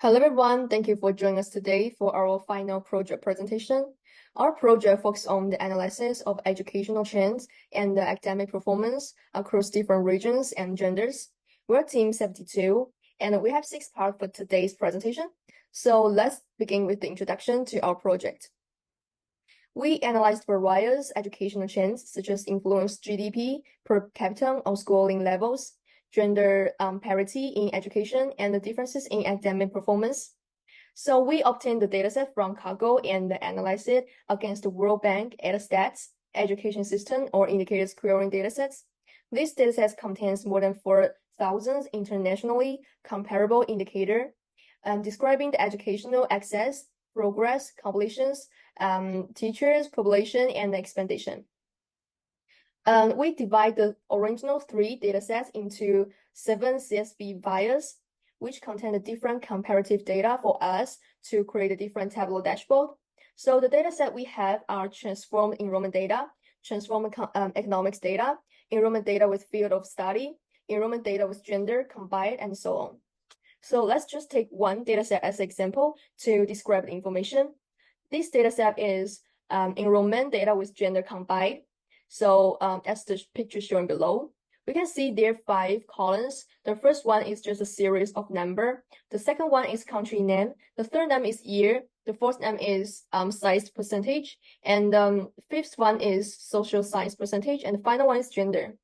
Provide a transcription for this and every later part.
Hello everyone, thank you for joining us today for our final project presentation. Our project focuses on the analysis of educational trends and the academic performance across different regions and genders. We're Team 72, and we have 6 parts for today's presentation. So let's begin with the introduction to our project. We analyzed various educational trends such as influence GDP per capita or schooling levels, gender parity in education, and the differences in academic performance. So we obtained the dataset from Kaggle and analyzed it against the World Bank Stats education system or indicators querying datasets. This dataset contains more than 4,000 internationally comparable indicators describing the educational access, progress, completions, teachers, population, and expectation. We divide the original 3 datasets into 7 CSV files, which contain the different comparative data for us to create a different Tableau dashboard. So the dataset we have are transformed enrollment data, transformed economics data, enrollment data with field of study, enrollment data with gender combined, and so on. So let's just take one dataset as an example to describe the information. This dataset is enrollment data with gender combined. So as the picture shown below, we can see there are 5 columns. The first one is just a series of number. The second one is country name. The third name is year. The fourth name is size percentage. And fifth one is social science percentage. And the final one is gender.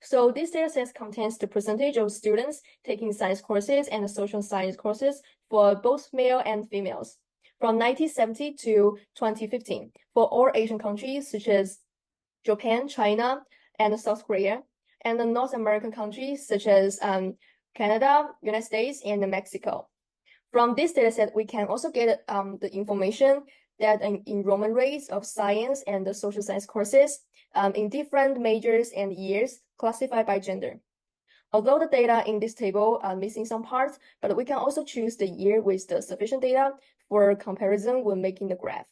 So this dataset contains the percentage of students taking science courses and social science courses for both male and females from 1970 to 2015 for all Asian countries such as Japan, China, and South Korea, and the North American countries such as Canada, United States, and Mexico. From this dataset, we can also get the information that enrollment rates of science and the social science courses in different majors and years classified by gender. Although the data in this table are missing some parts, but we can also choose the year with the sufficient data for comparison when making the graph.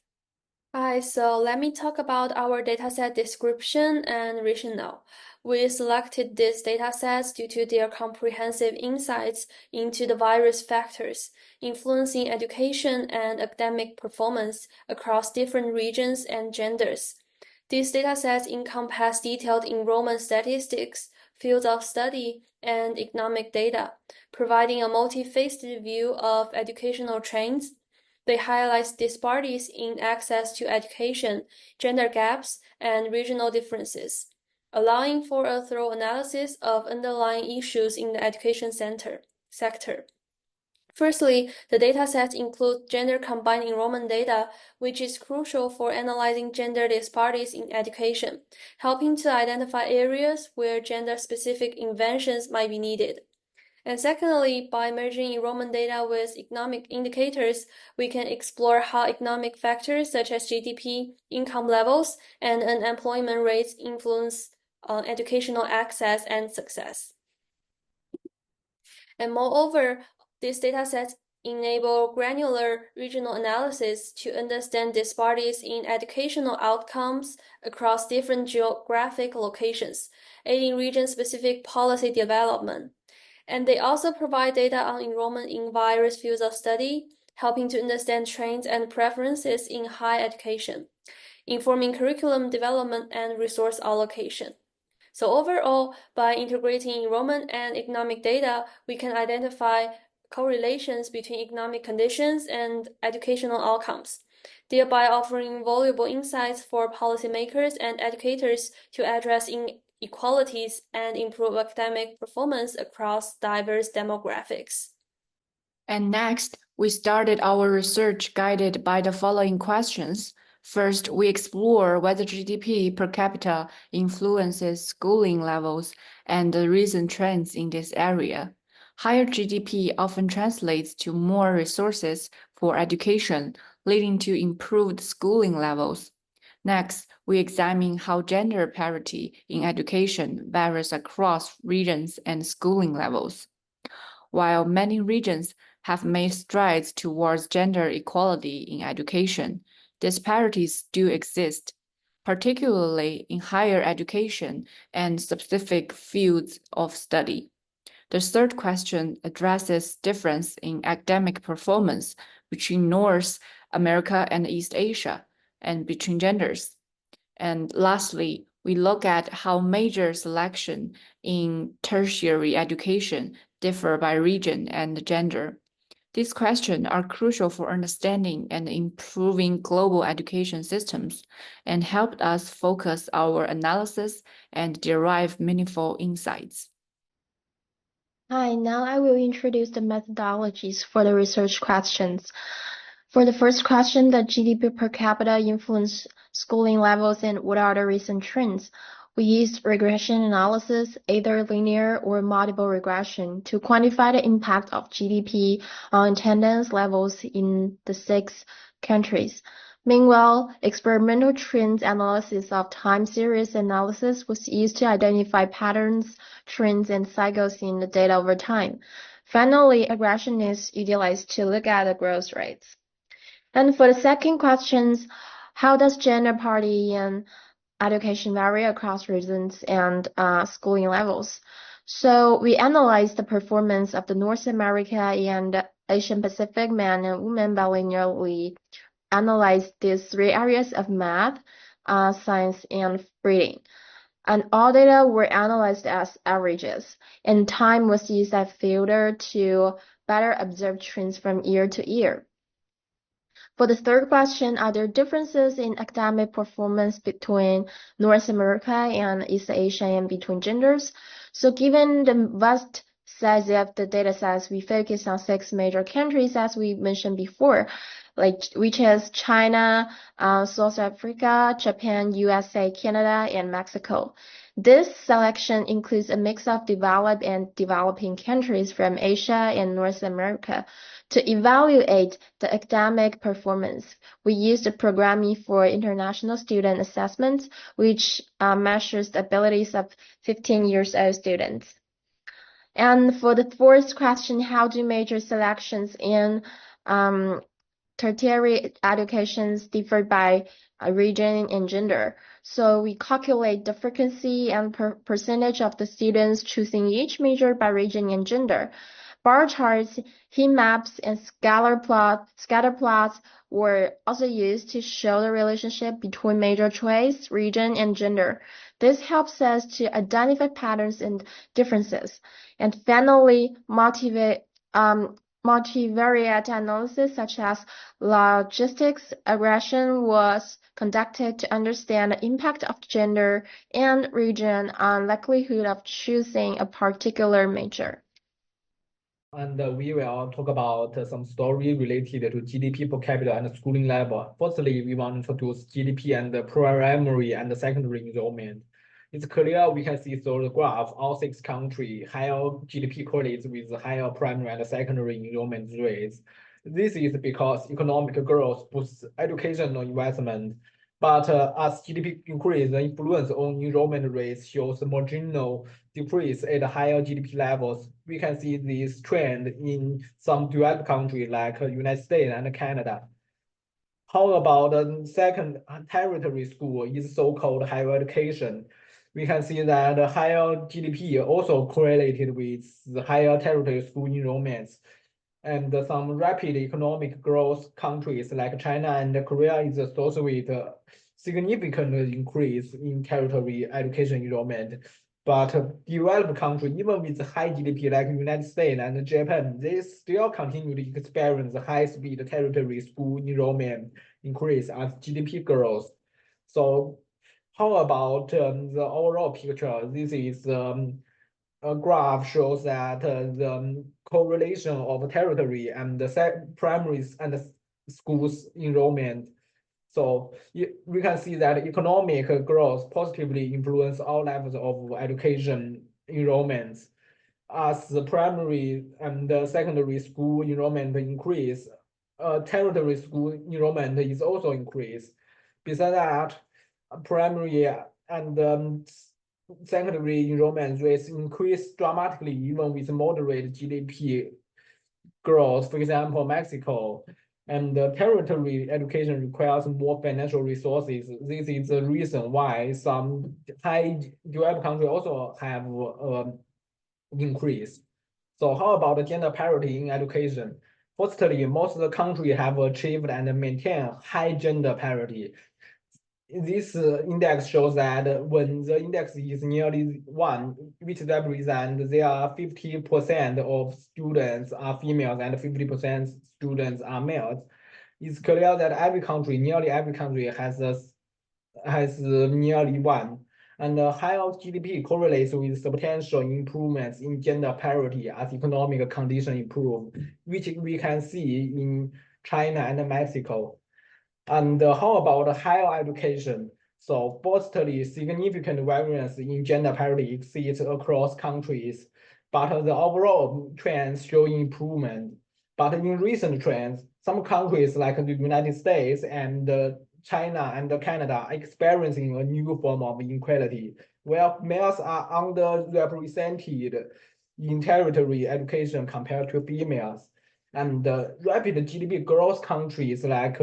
Hi, so let me talk about our dataset description and rationale. We selected these datasets due to their comprehensive insights into the various factors influencing education and academic performance across different regions and genders. These datasets encompass detailed enrollment statistics, fields of study, and economic data, providing a multifaceted view of educational trends. They highlight disparities in access to education, gender gaps, and regional differences, allowing for a thorough analysis of underlying issues in the education sector. Firstly, the datasets include gender combined enrollment data, which is crucial for analyzing gender disparities in education, helping to identify areas where gender-specific interventions might be needed. And secondly, by merging enrollment data with economic indicators, we can explore how economic factors such as GDP, income levels, and unemployment rates influence educational access and success. And moreover, these datasets enable granular regional analysis to understand disparities in educational outcomes across different geographic locations, aiding region-specific policy development. And they also provide data on enrollment in various fields of study, helping to understand trends and preferences in higher education, informing curriculum development and resource allocation. So overall, by integrating enrollment and economic data, we can identify correlations between economic conditions and educational outcomes, thereby offering valuable insights for policymakers and educators to address inequalities and improve academic performance across diverse demographics. And next, we started our research guided by the following questions. First, we explore whether GDP per capita influences schooling levels and the recent trends in this area. Higher GDP often translates to more resources for education, leading to improved schooling levels. Next, we examine how gender parity in education varies across regions and schooling levels. While many regions have made strides towards gender equality in education, disparities do exist, particularly in higher education and specific fields of study. The third question addresses difference in academic performance between North America and East Asia and between genders. And lastly, we look at how major selection in tertiary education differ by region and gender. These questions are crucial for understanding and improving global education systems and helped us focus our analysis and derive meaningful insights. Hi, now I will introduce the methodologies for the research questions. For the first question, the GDP per capita influence schooling levels and what are the recent trends? We used regression analysis, either linear or multiple regression, to quantify the impact of GDP on attendance levels in the 6 countries. Meanwhile, experimental trends analysis of time series analysis was used to identify patterns, trends, and cycles in the data over time. Finally, regression is utilized to look at the growth rates. And for the second questions, how does gender parity in education vary across regions and schooling levels? So we analyzed the performance of the North America and Asian Pacific men and women bilinearly analyzed these 3 areas of math, science, and reading. And all data were analyzed as averages, and time was used as filter to better observe trends from year to year. For the third question, are there differences in academic performance between North America and East Asia and between genders? So given the vast size of the data sets, we focus on 6 major countries, as we mentioned before, which is China, South Africa, Japan, USA, Canada, and Mexico. This selection includes a mix of developed and developing countries from Asia and North America. To evaluate the academic performance, we used the Programming for International Student Assessment, which measures the abilities of 15-year-old students. And for the fourth question, how do major selections in tertiary educations differ by region and gender? So we calculate the frequency and percentage of the students choosing each major by region and gender. Bar charts, heat maps, and scatter plots were also used to show the relationship between major choice, region, and gender. This helps us to identify patterns and differences. And finally, multivariate analysis such as logistics regression was conducted to understand the impact of gender and region on likelihood of choosing a particular major. And we will talk about some story related to GDP per capita and schooling level. Firstly, we want to introduce GDP and the primary and the secondary enrollment. It's clear we can see through the graph, all 6 countries, higher GDP correlates with higher primary and secondary enrollment rates. This is because economic growth boosts educational investment. But as GDP increase, the influence on enrollment rates shows marginal decrease at higher GDP levels. We can see this trend in some developed countries like United States and Canada. How about the second tertiary school is so-called higher education? We can see that higher GDP also correlated with the higher tertiary school enrollments. And some rapid economic growth countries like China and Korea is associated with a significant increase in tertiary education enrollment. But developed countries, even with high GDP like United States and Japan, they still continue to experience high-speed tertiary school enrollment increase as GDP grows. So how about the overall picture? This is a graph shows that the correlation of territory and the primaries and the schools enrollment. So we can see that economic growth positively influence all levels of education enrollments. As the primary and the secondary school enrollment increase, tertiary school enrollment is also increased. Besides that, primary and secondary enrollment rates increase dramatically even with moderate GDP growth. For example, Mexico. And the tertiary education requires more financial resources. This is the reason why some high developed countries also have increase. So how about the gender parity in education? Firstly, most of the countries have achieved and maintained high gender parity. This index shows that when the index is nearly 1, which represents there are 50% of students are females and 50% students are males, it's clear that nearly every country has nearly 1. And higher GDP correlates with substantial improvements in gender parity as economic conditions improve, which we can see in China and Mexico. And how about higher education? So firstly, significant variance in gender parity exists across countries, but the overall trends show improvement. But in recent trends, some countries like the United States and China and Canada are experiencing a new form of inequality, where males are underrepresented in tertiary education compared to females. And rapid GDP growth countries like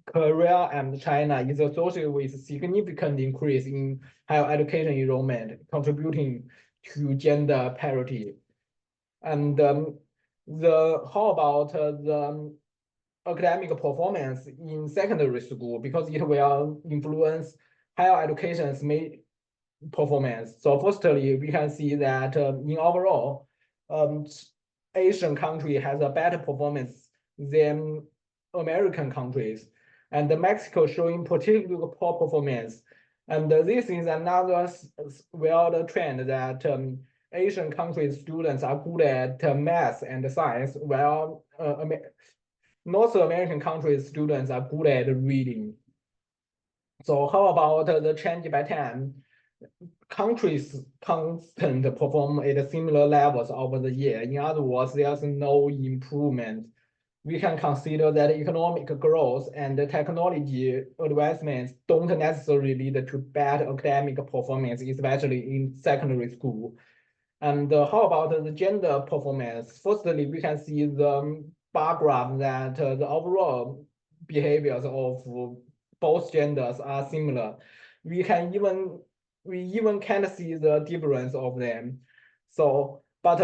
Korea and China is associated with significant increase in higher education enrollment, contributing to gender parity. And how about the academic performance in secondary school, because it will influence higher education's performance. So firstly, we can see that in overall, Asian country has a better performance than American countries, and Mexico showing particularly poor performance. And this is another well trend that Asian countries students are good at math and science, while North American countries students are good at reading. So how about the change by time? Countries constant perform at similar levels over the year. In other words, there's no improvement. We can consider that economic growth and technology advancements don't necessarily lead to bad academic performance, especially in secondary school. And how about the gender performance? Firstly, we can see the bar graph that the overall behaviors of both genders are similar. We even can't see the difference of them. So, but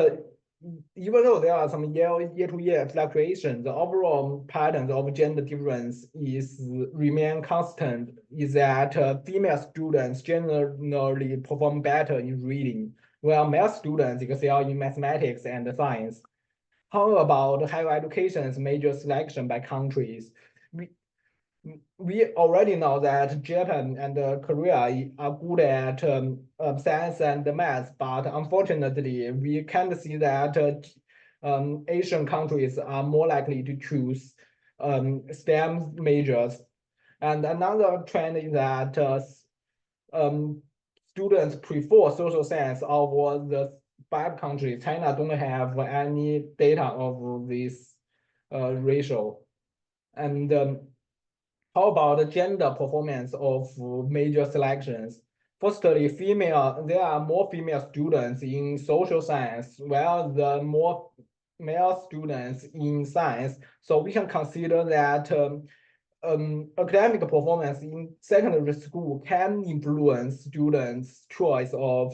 even though there are some year-to-year fluctuations, the overall pattern of gender difference remain constant. Is that female students generally perform better in reading, while male students excel in mathematics and science. How about higher education's major selection by countries? We already know that Japan and Korea are good at science and math, but unfortunately, we can't see that Asian countries are more likely to choose STEM majors. And another trend is that students prefer social science over the 5 countries. China don't have any data of this ratio. And how about the gender performance of major selections? Firstly, there are more female students in social science, while the more male students in science. So we can consider that academic performance in secondary school can influence students' choice of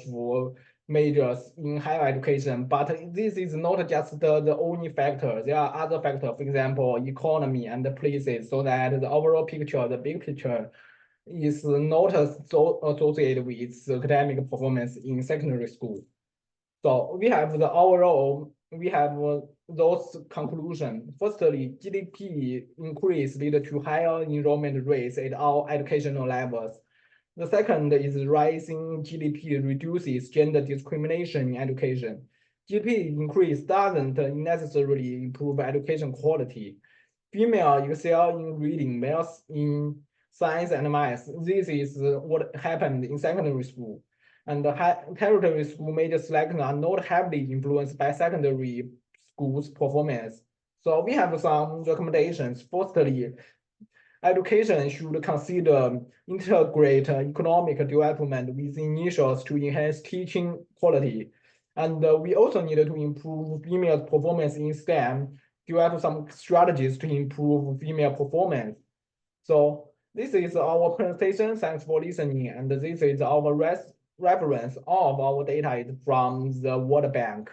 majors in higher education, but this is not just the only factor. There are other factors, for example, economy and the places, so that the overall picture, the big picture, is not so associated with academic performance in secondary school. So we have those conclusions. Firstly, GDP increase lead to higher enrollment rates at all educational levels. The second is rising GDP reduces gender discrimination in education. GDP increase doesn't necessarily improve education quality. Female excel in reading, males in science and math. This is what happened in secondary school. And the tertiary school major selection are not heavily influenced by secondary schools' performance. So we have some recommendations. Firstly, education should consider integrate economic development with initials to enhance teaching quality. And we also need to improve female performance in STEM, develop some strategies to improve female performance. So this is our presentation. Thanks for listening. And this is our reference. All of our data is from the World Bank.